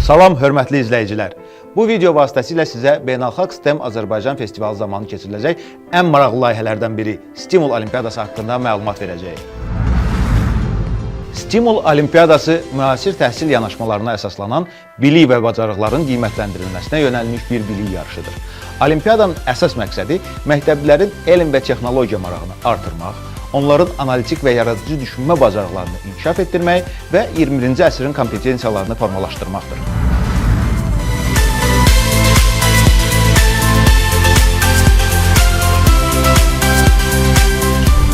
Salam, hörmətli izləyicilər. Bu video vasitəsilə sizə Beynəlxalq STEM Azərbaycan Festivalı zamanı keçiriləcək ən maraqlı layihələrdən biri Stimul Olimpiyadası haqqında məlumat verəcəyik. Stimul Olimpiyadası müasir təhsil yanaşmalarına əsaslanan bilik və bacarıqların qiymətləndirilməsinə yönəlmiş bir bilik yarışıdır. Olimpiyadanın əsas məqsədi məktəblilərin elm və texnologiya marağını artırmaq, onların analitik və yaradıcı düşünmə bacarıqlarını inkişaf etdirmək və 21-ci əsrin kompetensiyalarını formalaşdırmaqdır.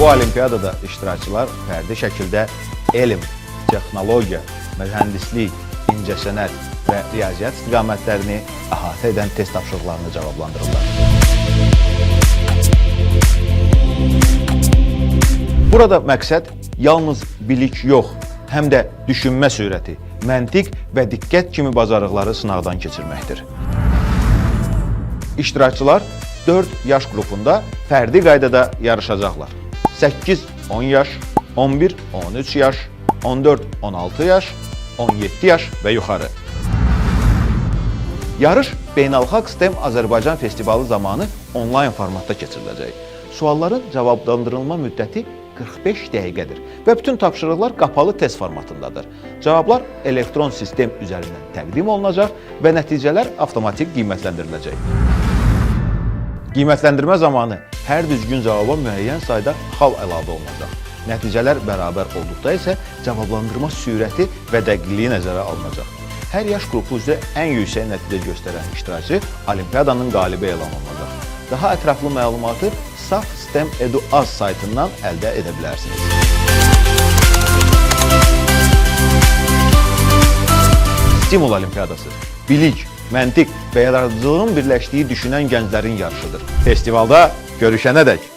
Bu olimpiyadada iştirakçılar fərdi şəkildə elm, texnologiya, mühəndislik, incəsənət və riyaziyyat istiqamətlərini əhatə edən test tapşırıqlarını cavablandırırlar. Burada məqsəd yalnız bilik yox, həm də düşünmə sürəti, məntiq və diqqət kimi bacarıqları sınaqdan keçirməkdir. İştirakçılar 4 yaş qrupunda fərdi qaydada yarışacaqlar. 8-10 yaş, 11-13 yaş, 14-16 yaş, 17 yaş və yuxarı. Yarış Beynəlxalq STEM Azərbaycan Festivalı zamanı onlayn formatda keçiriləcək. Sualların cavablandırılma müddəti 45 dəqiqədir və bütün tapşırıqlar qapalı test formatındadır. Cavablar elektron sistem üzərindən təqdim olunacaq və nəticələr avtomatik qiymətləndiriləcək. Qiymətləndirmə zamanı hər düzgün cavaba müəyyən sayda xal əlavə olunacaq. Nəticələr bərabər olduqda isə cavablandırma sürəti və dəqiqliyi nəzərə alınacaq. Hər yaş qrupu üzrə ən yüksək nəticə göstərən iştirakçı olimpiyadanın qalibi elan olunacaq. Daha ətraflı məlumatı Saf STEM Edu.az saytından əldə edə bilərsiniz. Stimul Olimpiyadası bilik, məntiq və yaradıcılığın birləşdiyi düşünən gənclərin yarışıdır. Festivalda görüşənədək